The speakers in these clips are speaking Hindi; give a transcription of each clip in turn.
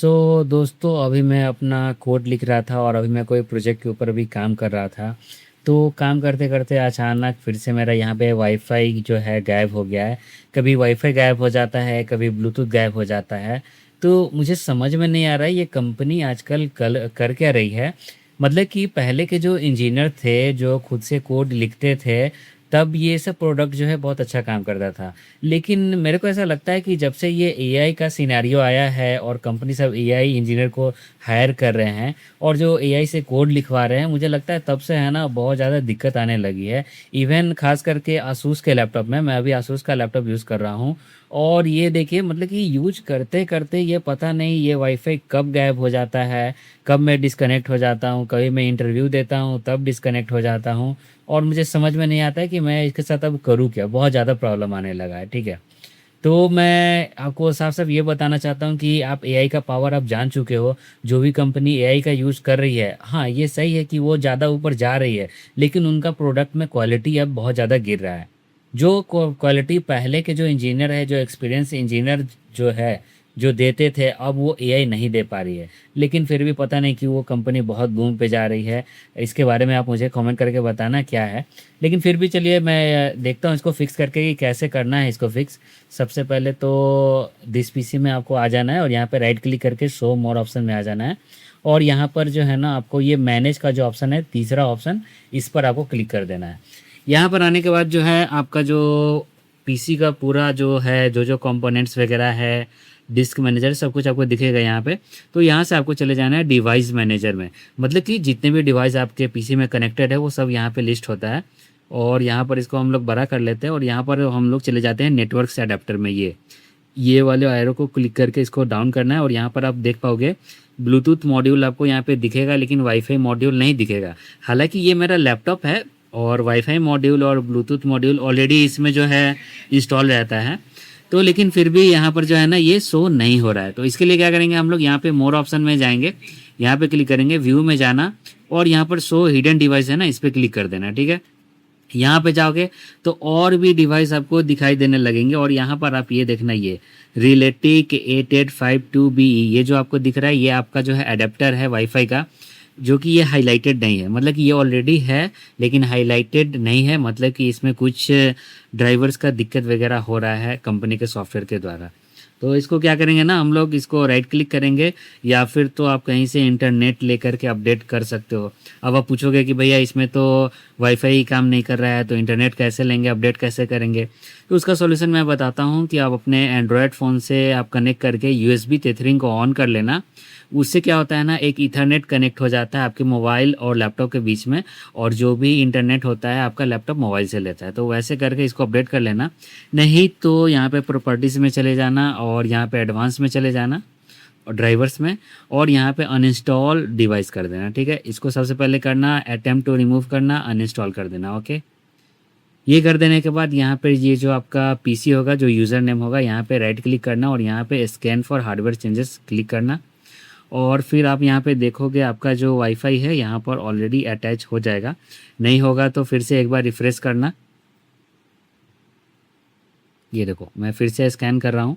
दोस्तों अभी मैं अपना कोड लिख रहा था और अभी मैं कोई प्रोजेक्ट के ऊपर अभी काम कर रहा था। तो काम करते करते अचानक फिर से मेरा यहाँ पे वाईफाई जो है गायब हो गया है। कभी वाईफाई गायब हो जाता है, कभी ब्लूटूथ गायब हो जाता है। तो मुझे समझ में नहीं आ रहा है ये कंपनी आजकल कल कर क्या रही है। मतलब कि पहले के जो इंजीनियर थे जो खुद से कोड लिखते थे, तब ये सब प्रोडक्ट जो है बहुत अच्छा काम करता था। लेकिन मेरे को ऐसा लगता है कि जब से ये एआई का सिनेरियो आया है और कंपनी सब एआई इंजीनियर को हायर कर रहे हैं और जो एआई से कोड लिखवा रहे हैं, मुझे लगता है तब से है ना बहुत ज़्यादा दिक्कत आने लगी है। इवन खास करके आसूस के लैपटॉप में, मैं अभी आसूस का लैपटॉप यूज़ कर रहा हूँ। और ये देखिए मतलब कि यूज करते करते ये पता नहीं ये वाईफाई कब गायब हो जाता है, कब मैं डिस्कनेक्ट हो जाता हूँ, कभी मैं इंटरव्यू देता हूँ तब डिस्कनेक्ट हो जाता हूँ। और मुझे समझ में नहीं आता है कि मैं इसके साथ अब करूँ क्या, बहुत ज़्यादा प्रॉब्लम आने लगा है। ठीक है, तो मैं आपको साफ साफ ये बताना चाहता हूँ कि आप एआई का पावर आप जान चुके हो। जो भी कंपनी एआई का यूज़ कर रही है, हाँ ये सही है कि वो ज़्यादा ऊपर जा रही है, लेकिन उनका प्रोडक्ट में क्वालिटी अब बहुत ज़्यादा गिर रहा है। जो क्वालिटी पहले के जो इंजीनियर है, जो एक्सपीरियंस इंजीनियर जो है, जो देते थे, अब वो एआई नहीं दे पा रही है। लेकिन फिर भी पता नहीं कि वो कंपनी बहुत बूम पे जा रही है। इसके बारे में आप मुझे कमेंट करके बताना क्या है। लेकिन फिर भी चलिए मैं देखता हूँ इसको फिक्स करके कि कैसे करना है इसको फिक्स। सबसे पहले तो दिस पीसी में आपको आ जाना है और यहाँ पे राइट क्लिक करके शो मोर ऑप्शन में आ जाना है। और यहाँ पर जो है ना आपको ये मैनेज का जो ऑप्शन है, तीसरा ऑप्शन, इस पर आपको क्लिक कर देना है। यहाँ पर आने के बाद जो है आपका जो पीसी का पूरा जो है, जो जो कंपोनेंट्स वगैरह है, डिस्क मैनेजर, सब कुछ आपको दिखेगा यहाँ पे। तो यहाँ से आपको चले जाना है डिवाइस मैनेजर में। मतलब कि जितने भी डिवाइस आपके पीसी में कनेक्टेड है वो सब यहाँ पे लिस्ट होता है। और यहाँ पर इसको हम लोग बड़ा कर लेते हैं और यहाँ पर हम लोग चले जाते हैं नेटवर्क से अडेप्टर में। ये वाले एरो को क्लिक करके इसको डाउन करना है और यहाँ पर आप देख पाओगे ब्लूटूथ मॉड्यूल आपको यहाँ पे दिखेगा, लेकिन वाईफाई मॉड्यूल नहीं दिखेगा। हालांकि ये मेरा लैपटॉप है और वाईफाई मॉड्यूल और ब्लूटूथ मॉड्यूल ऑलरेडी इसमें जो है इंस्टॉल रहता है। तो लेकिन फिर भी यहाँ पर जो है ना ये शो नहीं हो रहा है। तो इसके लिए क्या करेंगे हम लोग, यहाँ पे मोर ऑप्शन में जाएंगे, यहाँ पे क्लिक करेंगे, व्यू में जाना और यहाँ पर शो हिडन डिवाइस है ना, इस पर क्लिक कर देना। ठीक है, यहाँ पे जाओगे तो और भी डिवाइस आपको दिखाई देने लगेंगे और यहाँ पर आप ये देखना, ये रिलेटिक 8852BE, ये जो आपको दिख रहा है ये आपका जो है अडेप्टर है वाईफाई का, जो कि ये हाईलाइटेड नहीं है। मतलब कि ये ऑलरेडी है लेकिन हाईलाइटेड नहीं है, मतलब कि इसमें कुछ ड्राइवर्स का दिक्कत वगैरह हो रहा है कंपनी के सॉफ्टवेयर के द्वारा। तो इसको क्या करेंगे ना हम लोग, इसको राइट क्लिक करेंगे या फिर तो आप कहीं से इंटरनेट लेकर के अपडेट कर सकते हो। अब आप पूछोगे कि भैया इसमें तो वाईफाई ही काम नहीं कर रहा है तो इंटरनेट कैसे लेंगे, अपडेट कैसे करेंगे। तो उसका सॉल्यूशन मैं बताता हूँ कि आप अपने एंड्रॉयड फ़ोन से आप कनेक्ट करके यूएसबी टेथरिंग को ऑन कर लेना। उससे क्या होता है ना, एक ईथरनेट कनेक्ट हो जाता है आपके मोबाइल और लैपटॉप के बीच में, और जो भी इंटरनेट होता है आपका लैपटॉप मोबाइल से लेता है। तो वैसे करके इसको अपडेट कर लेना। नहीं तो यहाँ पे प्रॉपर्टीज़ में चले जाना और यहाँ पे एडवांस में चले जाना और ड्राइवर्स में, और यहाँ पे अनइंस्टॉल डिवाइस कर देना। ठीक है, इसको सबसे पहले करना, अटेम्प्ट टू रिमूव करना, अनइंस्टॉल कर देना। ओके, ये कर देने के बाद यहाँ पे ये जो आपका पीसी होगा, जो यूज़र नेम होगा, यहाँ पे राइट क्लिक करना और यहाँ पे scan for hardware changes click करना। और फिर आप यहाँ पे देखोगे आपका जो वाईफाई है यहाँ पर ऑलरेडी अटैच हो जाएगा। नहीं होगा तो फिर से एक बार रिफ़्रेश करना। ये देखो मैं फिर से स्कैन कर रहा हूँ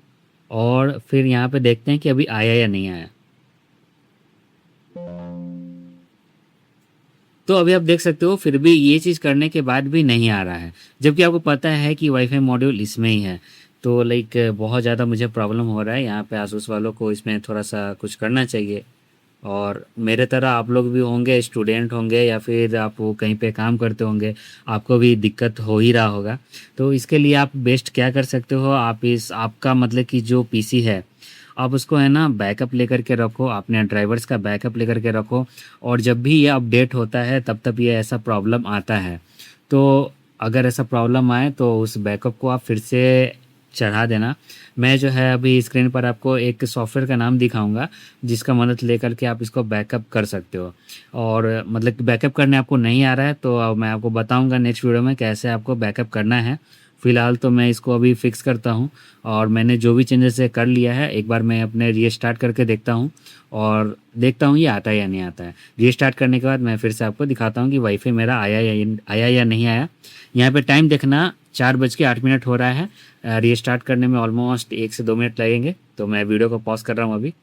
और फिर यहाँ पे देखते हैं कि अभी आया या नहीं आया। तो अभी आप देख सकते हो फिर भी ये चीज़ करने के बाद भी नहीं आ रहा है, जबकि आपको पता है कि वाईफाई मॉड्यूल इसमें ही है। तो लाइक बहुत ज़्यादा मुझे प्रॉब्लम हो रहा है यहाँ पे। आसूस वालों को इसमें थोड़ा सा कुछ करना चाहिए। और मेरे तरह आप लोग भी होंगे, स्टूडेंट होंगे या फिर आप वो कहीं पे काम करते होंगे, आपको भी दिक्कत हो ही रहा होगा। तो इसके लिए आप बेस्ट क्या कर सकते हो, आप इस आपका मतलब कि जो पीसी है आप उसको है ना बैकअप लेकर के रखो, अपने ड्राइवर्स का बैकअप लेकर के रखो। और जब भी ये अपडेट होता है तब तब ये ऐसा प्रॉब्लम आता है। तो अगर ऐसा प्रॉब्लम आए तो उस बैकअप को आप फिर से चढ़ा देना। मैं जो है अभी स्क्रीन पर आपको एक सॉफ्टवेयर का नाम दिखाऊंगा जिसका मदद लेकर के आप इसको बैकअप कर सकते हो। और मतलब कि बैकअप करने आपको नहीं आ रहा है तो अब मैं आपको बताऊंगा नेक्स्ट वीडियो में कैसे आपको बैकअप करना है। फ़िलहाल तो मैं इसको अभी फ़िक्स करता हूँ और मैंने जो भी चेंजेस है कर लिया है। एक बार मैं अपने रीस्टार्ट करके देखता हूँ और देखता हूँ ये आता है या नहीं आता है। रीस्टार्ट करने के बाद मैं फिर से आपको दिखाता हूँ कि वाईफाई मेरा आया या नहीं आया। यहाँ पे टाइम देखना, 4:08 हो रहा है। रीस्टार्ट करने में ऑलमोस्ट 1 से 2 मिनट लगेंगे। तो मैं वीडियो को पॉज कर रहा हूँ अभी।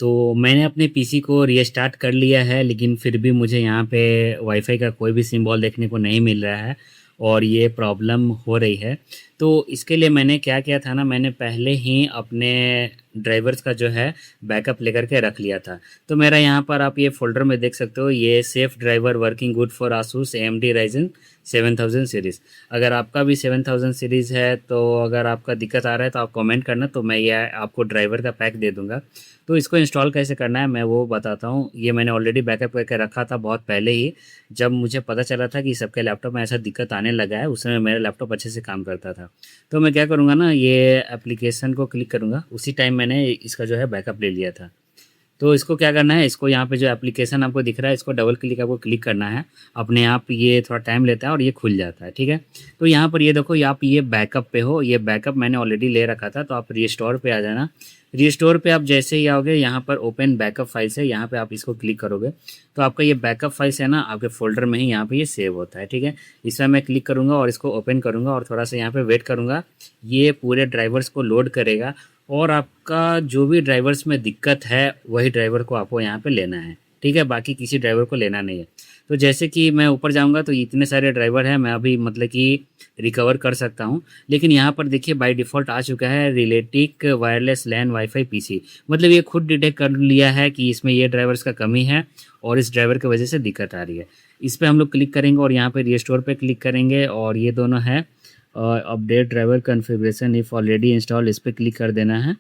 तो मैंने अपने पीसी को रीस्टार्ट कर लिया है, लेकिन फिर भी मुझे यहाँ पे वाईफ़ाई का कोई भी सिंबल देखने को नहीं मिल रहा है और ये प्रॉब्लम हो रही है। तो इसके लिए मैंने क्या किया था ना, मैंने पहले ही अपने ड्राइवर्स का जो है बैकअप लेकर के रख लिया था। तो मेरा यहाँ पर आप ये फ़ोल्डर में देख सकते हो, ये safe driver working good for Asus AMD risen 7000 series. अगर आपका भी 7000 सीरीज़ है, तो अगर आपका दिक्कत आ रहा है तो आप कमेंट करना, तो मैं ये आपको ड्राइवर का पैक दे दूँगा। तो इसको इंस्टॉल कैसे करना है मैं वो बताता हूँ। ये मैंने ऑलरेडी बैकअप करके रखा था बहुत पहले ही, जब मुझे पता चला था कि सबके लैपटॉप में ऐसा दिक्कत आने लगा है। उस समय मेरा लैपटॉप अच्छे से काम करता था। तो मैं क्या करूँगा ना, ये एप्लीकेशन को क्लिक करूँगा, उसी टाइम मैंने इसका जो है बैकअप ले लिया था। तो इसको क्या करना है, इसको यहाँ पे जो एप्लीकेशन आपको दिख रहा है, इसको डबल क्लिक आपको क्लिक करना है। अपने आप ये थोड़ा टाइम लेता है और ये खुल जाता है, ठीक है। तो यहाँ पर ये देखो, आप ये बैकअप पे हो, ये बैकअप मैंने ऑलरेडी ले रखा था। तो आप रिस्टोर पे आ जाना। रिस्टोर पे आप जैसे ही आओगे, यहाँ पर ओपन बैकअप फाइल्स है, यहाँ पे आप इसको क्लिक करोगे तो आपका ये बैकअप फाइल्स है ना, आपके फोल्डर में ही यहाँ पे ये सेव होता है, ठीक है। इसमें मैं क्लिक करूँगा और इसको ओपन करूँगा और थोड़ा सा यहाँ पे वेट करूँगा। ये पूरे ड्राइवर्स को लोड करेगा और आपका जो भी ड्राइवर्स में दिक्कत है वही ड्राइवर को आपको यहाँ पे लेना है, ठीक है। बाकी किसी ड्राइवर को लेना नहीं है। तो जैसे कि मैं ऊपर जाऊँगा तो इतने सारे ड्राइवर हैं, मैं अभी मतलब कि रिकवर कर सकता हूँ। लेकिन यहाँ पर देखिए बाय डिफ़ॉल्ट आ चुका है रिलेटिक वायरलेस लैन वाईफ़ाई पीसी। मतलब ये खुद डिटेक्ट कर लिया है कि इसमें ये ड्राइवर्स का कमी है और इस ड्राइवर की वजह से दिक्कत आ रही है। इस पे हम लोग क्लिक करेंगे और यहाँ पे रिस्टोर पे क्लिक करेंगे और ये दोनों है update driver configuration if already install, इस पे क्लिक कर देना है।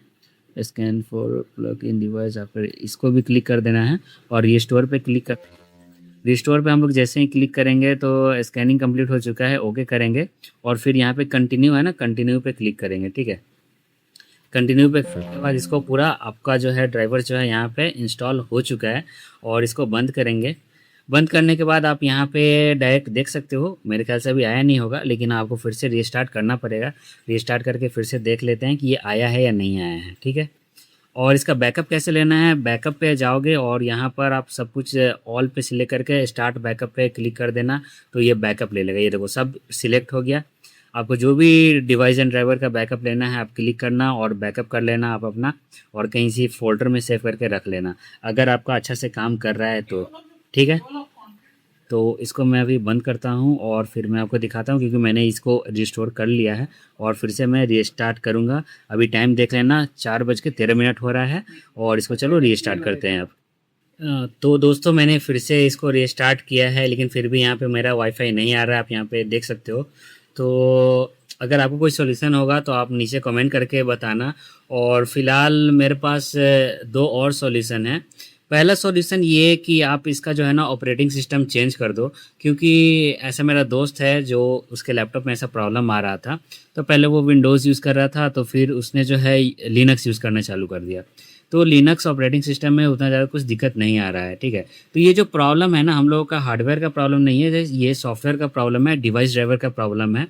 Scan for plug in device, फिर इसको भी क्लिक कर देना है और रिस्टोर पे क्लिक कर। रिस्टोर पे हम लोग जैसे ही क्लिक करेंगे तो स्कैनिंग कंप्लीट हो चुका है, ओके करेंगे और फिर यहाँ पे कंटिन्यू है ना, कंटिन्यू पे क्लिक करेंगे, ठीक है। कंटिन्यू पे फिर बाद इसको पूरा आपका जो है ड्राइवर जो है यहाँ पे इंस्टॉल हो चुका है और इसको बंद करेंगे। बंद करने के बाद आप यहाँ पे डायरेक्ट देख सकते हो, मेरे ख्याल से अभी आया नहीं होगा, लेकिन आपको फिर से रीस्टार्ट करना पड़ेगा। रीस्टार्ट करके फिर से देख लेते हैं कि ये आया है या नहीं आया है, ठीक है। और इसका बैकअप कैसे लेना है, बैकअप पे जाओगे और यहाँ पर आप सब कुछ ऑल पे सिलेक्ट करके स्टार्ट बैकअप पे क्लिक कर देना, तो ये बैकअप ले लेगा। ये देखो सब सिलेक्ट हो गया। आपको जो भी डिवाइस एंड ड्राइवर का बैकअप लेना है आप क्लिक करना और बैकअप कर लेना आप अपना, और कहीं से फोल्डर में सेव करके रख लेना अगर आपका अच्छा से काम कर रहा है तो, ठीक है। तो इसको मैं अभी बंद करता हूँ और फिर मैं आपको दिखाता हूँ, क्योंकि मैंने इसको रिस्टोर कर लिया है और फिर से मैं रीस्टार्ट करूँगा। अभी टाइम देख लेना, 4:13 हो रहा है और इसको चलो रीस्टार्ट करते हैं अब। तो दोस्तों मैंने फिर से इसको रीस्टार्ट किया है, लेकिन फिर भी यहाँ पे मेरा वाईफाई नहीं आ रहा है, आप यहाँ पे देख सकते हो। तो अगर आपको कोई सॉल्यूशन होगा तो आप नीचे कमेंट करके बताना। और फ़िलहाल मेरे पास दो और सॉल्यूशन है। पहला सॉल्यूशन ये कि आप इसका जो है ना ऑपरेटिंग सिस्टम चेंज कर दो, क्योंकि ऐसा मेरा दोस्त है जो उसके लैपटॉप में ऐसा प्रॉब्लम आ रहा था। तो पहले वो विंडोज़ यूज़ कर रहा था, तो फिर उसने जो है लिनक्स यूज़ करना चालू कर दिया। तो लिनक्स ऑपरेटिंग सिस्टम में उतना ज़्यादा कुछ दिक्कत नहीं आ रहा है, ठीक है। तो ये जो प्रॉब्लम है ना, हम लोगों का हार्डवेयर का प्रॉब्लम नहीं है, ये सॉफ्टवेयर का प्रॉब्लम है, डिवाइस ड्राइवर का प्रॉब्लम है।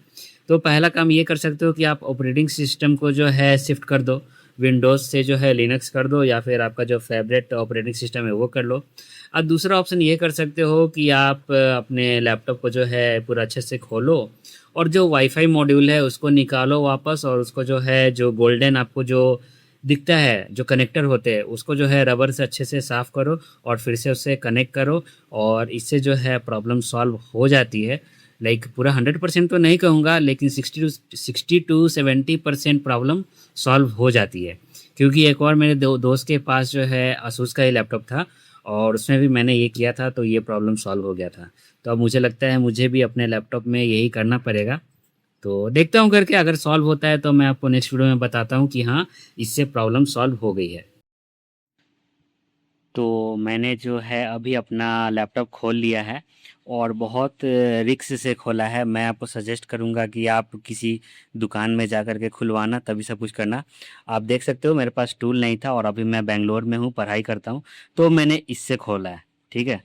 तो पहला काम ये कर सकते हो कि आप ऑपरेटिंग सिस्टम को जो है शिफ्ट कर दो, विंडोज़ से जो है लिनक्स कर दो, या फिर आपका जो फेवरेट ऑपरेटिंग सिस्टम है वो कर लो। अब दूसरा ऑप्शन ये कर सकते हो कि आप अपने लैपटॉप को जो है पूरा अच्छे से खोलो और जो वाईफाई मॉड्यूल है उसको निकालो वापस, और उसको जो है जो गोल्डन आपको जो दिखता है जो कनेक्टर होते हैं उसको जो है रबर से अच्छे से साफ़ करो और फिर से उससे कनेक्ट करो, और इससे जो है प्रॉब्लम सॉल्व हो जाती है। लाइक पूरा 100% तो नहीं कहूँगा, लेकिन 60 to 70% प्रॉब्लम सॉल्व हो जाती है। क्योंकि एक और मेरे दोस्त के पास जो है asus का ही लैपटॉप था और उसमें भी मैंने ये किया था, तो ये प्रॉब्लम सॉल्व हो गया था। तो अब मुझे लगता है मुझे भी अपने लैपटॉप में यही करना पड़ेगा। तो देखता हूँ करके, अगर सॉल्व होता है तो मैं आपको नेक्स्ट वीडियो में बताता हूँ कि हाँ इससे प्रॉब्लम सॉल्व हो गई है। तो मैंने जो है अभी अपना लैपटॉप खोल लिया है और बहुत रिस्क से खोला है। मैं आपको सजेस्ट करूंगा कि आप किसी दुकान में जा कर के खुलवाना, तभी सब कुछ करना। आप देख सकते हो मेरे पास टूल नहीं था और अभी मैं बेंगलोर में हूँ, पढ़ाई करता हूँ, तो मैंने इससे खोला है, ठीक है।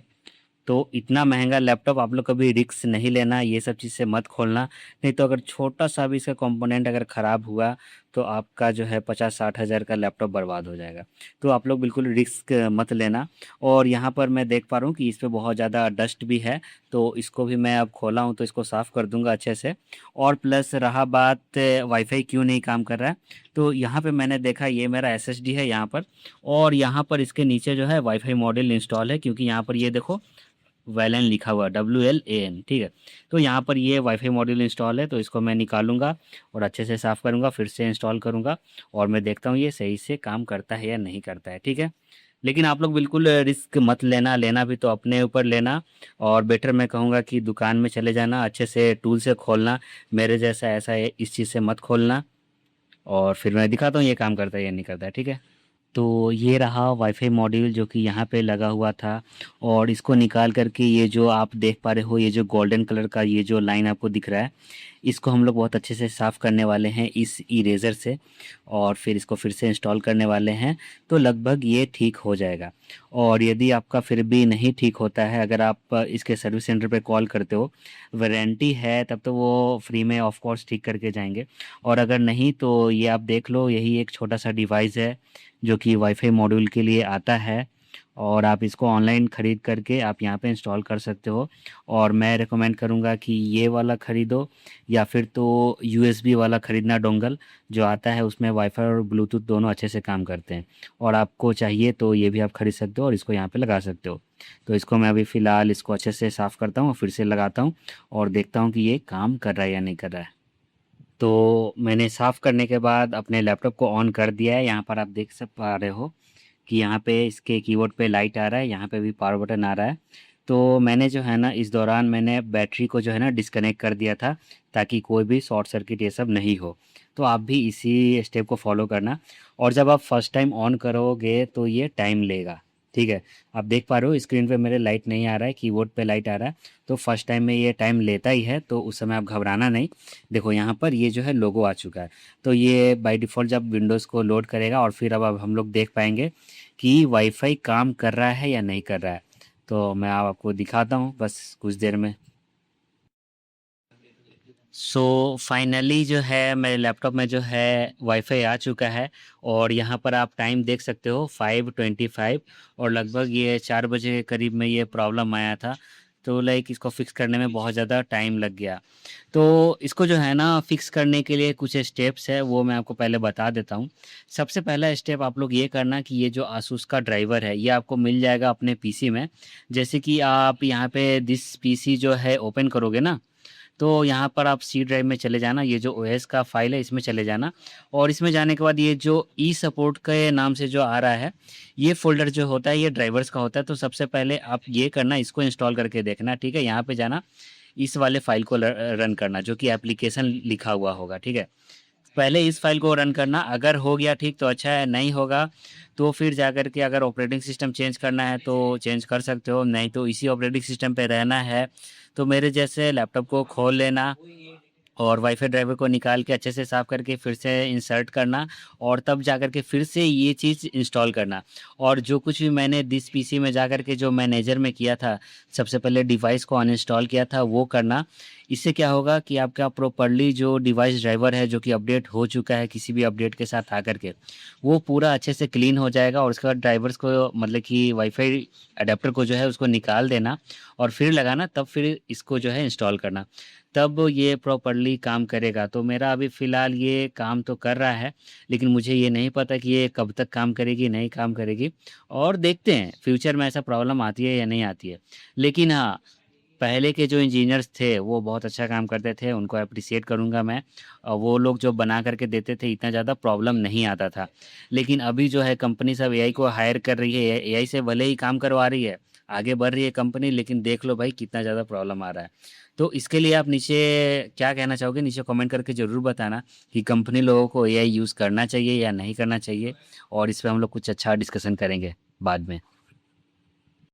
तो इतना महंगा लैपटॉप आप लोग कभी रिस्क नहीं लेना, ये सब चीज़ से मत खोलना। नहीं तो अगर छोटा सा भी इसका कंपोनेंट अगर ख़राब हुआ तो आपका जो है 50-60 हज़ार का लैपटॉप बर्बाद हो जाएगा। तो आप लोग बिल्कुल रिस्क मत लेना। और यहाँ पर मैं देख पा रहा हूँ कि इस पे बहुत ज़्यादा डस्ट भी है, तो इसको भी मैं अब खोला हूँ तो इसको साफ़ कर दूँगा अच्छे से। और प्लस रहा बात वाईफ़ाई क्यों नहीं काम कर रहा है, तो यहाँ पे मैंने देखा ये मेरा एसएसडी है यहाँ पर, और यहाँ पर इसके नीचे जो है वाईफ़ाई मॉड्यूल इंस्टॉल है, क्योंकि यहाँ पर ये देखो वैलन लिखा हुआ है, WLAN, ठीक है। तो यहाँ पर ये वाईफ़ाई मॉड्यूल इंस्टॉल है, तो इसको मैं निकालूँगा और अच्छे से साफ़ करूँगा, फिर से इंस्टॉल करूँगा और मैं देखता हूँ ये सही से काम करता है या नहीं करता है, ठीक है। लेकिन आप लोग बिल्कुल रिस्क मत लेना, लेना भी तो अपने ऊपर लेना, और बेटर मैं कहूँगा कि दुकान में चले जाना, अच्छे से टूल से खोलना, मेरे जैसा ऐसा है इस चीज़ से मत खोलना, और फिर मैं दिखाता हूँ ये काम करता है या नहीं करता है, ठीक है। तो ये रहा वाईफ़ाई मॉड्यूल जो कि यहाँ पे लगा हुआ था, और इसको निकाल कर के ये जो आप देख पा रहे हो, ये जो गोल्डन कलर का ये जो लाइन आपको दिख रहा है, इसको हम लोग बहुत अच्छे से साफ़ करने वाले हैं इस इरेज़र से, और फिर इसको फिर से इंस्टॉल करने वाले हैं, तो लगभग ये ठीक हो जाएगा। और यदि आपका फिर भी नहीं ठीक होता है, अगर आप इसके सर्विस सेंटर पे कॉल करते हो, वारंटी है तब तो वो फ्री में ऑफ कोर्स ठीक करके जाएँगे, और अगर नहीं तो ये आप देख लो, यही एक छोटा-सा डिवाइस है जो कि वाईफ़ाई मॉड्यूल के लिए आता है, और आप इसको ऑनलाइन ख़रीद करके आप यहाँ पे इंस्टॉल कर सकते हो। और मैं रिकमेंड करूँगा कि ये वाला ख़रीदो, या फिर तो यूएसबी वाला ख़रीदना डोंगल जो आता है, उसमें वाईफ़ाई और ब्लूटूथ दोनों अच्छे से काम करते हैं, और आपको चाहिए तो ये भी आप ख़रीद सकते हो और इसको यहाँ पे लगा सकते हो। तो इसको मैं अभी फ़िलहाल इसको अच्छे से साफ़ करता हूँ और फिर से लगाता हूँ और देखता हूँ कि ये काम कर रहा है या नहीं कर रहा है। तो मैंने साफ़ करने के बाद अपने लैपटॉप को ऑन कर दिया है। यहाँ पर आप देख सब पा रहे हो कि यहाँ पे इसके कीबोर्ड पे लाइट आ रहा है, यहाँ पे भी पावर बटन आ रहा है। तो मैंने जो है ना इस दौरान मैंने बैटरी को जो है ना डिस्कनेक्ट कर दिया था, ताकि कोई भी शॉर्ट सर्किट ये सब नहीं हो। तो आप भी इसी स्टेप को फ़ॉलो करना, और जब आप फर्स्ट टाइम ऑन करोगे तो ये टाइम लेगा, ठीक है। आप देख पा रहे हो स्क्रीन पे मेरे लाइट नहीं आ रहा है, कीबोर्ड पे लाइट आ रहा है, तो फर्स्ट टाइम में ये टाइम लेता ही है, तो उस समय आप घबराना नहीं। देखो यहाँ पर ये जो है लोगो आ चुका है, तो ये बाय डिफ़ॉल्ट जब विंडोज़ को लोड करेगा और फिर अब हम लोग देख पाएँगे कि वाईफ़ाई काम कर रहा है या नहीं कर रहा है। तो मैं अब आपको दिखाता हूँ बस कुछ देर में। सो फाइनली जो है मेरे लैपटॉप में जो है वाईफ़ाई आ चुका है, और यहाँ पर आप टाइम देख सकते हो 5:25, और लगभग ये 4 बजे के करीब में ये प्रॉब्लम आया था। तो लाइक इसको फ़िक्स करने में बहुत ज़्यादा टाइम लग गया। तो इसको जो है ना फ़िक्स करने के लिए कुछ स्टेप्स है, वो मैं आपको पहले बता देता हूँ। सबसे पहला स्टेप आप लोग ये करना कि ये जो आसूस का ड्राइवर है, ये आपको मिल जाएगा अपने पीसी में। जैसे कि आप यहाँ पे दिस पीसी जो है ओपन करोगे ना, तो यहाँ पर आप सी ड्राइव में चले जाना, ये जो ओएस का फ़ाइल है इसमें चले जाना, और इसमें जाने के बाद ये जो ई सपोर्ट के नाम से जो आ रहा है, ये फ़ोल्डर जो होता है ये ड्राइवर्स का होता है। तो सबसे पहले आप ये करना, इसको इंस्टॉल करके देखना, ठीक है। यहाँ पे जाना, इस वाले फ़ाइल को रन करना जो कि एप्लीकेशन लिखा हुआ होगा, ठीक है। पहले इस फ़ाइल को रन करना, अगर हो गया ठीक तो अच्छा है, नहीं होगा तो फिर जाकर के अगर ऑपरेटिंग सिस्टम चेंज करना है तो चेंज कर सकते हो, नहीं तो इसी ऑपरेटिंग सिस्टम पे रहना है तो मेरे जैसे लैपटॉप को खोल लेना, और वाईफ़ाई ड्राइवर को निकाल के अच्छे से साफ़ करके फिर से इंसर्ट करना, और तब जाकर के फिर से ये चीज़ इंस्टॉल करना। और जो कुछ भी मैंने दिस पीसी में जाकर के जो मैनेजर में किया था, सबसे पहले डिवाइस को अनइंस्टॉल किया था वो करना। इससे क्या होगा कि आपका प्रॉपर्ली जो डिवाइस ड्राइवर है जो कि अपडेट हो चुका है किसी भी अपडेट के साथ आकर के, वो पूरा अच्छे से क्लीन हो जाएगा, और उसके बाद ड्राइवर्स को मतलब कि वाईफ़ाई अडेप्टर को जो है उसको निकाल देना और फिर लगाना, तब फिर इसको जो है इंस्टॉल करना, तब ये प्रॉपर्ली काम करेगा। तो मेरा अभी फ़िलहाल ये काम तो कर रहा है, लेकिन मुझे ये नहीं पता कि ये कब तक काम करेगी, नहीं काम करेगी, और देखते हैं फ्यूचर में ऐसा प्रॉब्लम आती है या नहीं आती है। लेकिन हाँ, पहले के जो इंजीनियर्स थे वो बहुत अच्छा काम करते थे, उनको एप्रिशिएट करूँगा मैं। वो लोग जो बना कर के देते थे इतना ज़्यादा प्रॉब्लम नहीं आता था। लेकिन अभी जो है कंपनी सब एआई को हायर कर रही है, एआई से भले ही काम करवा रही है, आगे बढ़ रही है कंपनी, लेकिन देख लो भाई कितना ज़्यादा प्रॉब्लम आ रहा है। तो इसके लिए आप नीचे क्या कहना चाहोगे? नीचे कमेंट करके ज़रूर बताना कि कंपनी लोगों को एआई यूज़ करना चाहिए या नहीं करना चाहिए, और इस पे हम लोग कुछ अच्छा डिस्कशन करेंगे बाद में।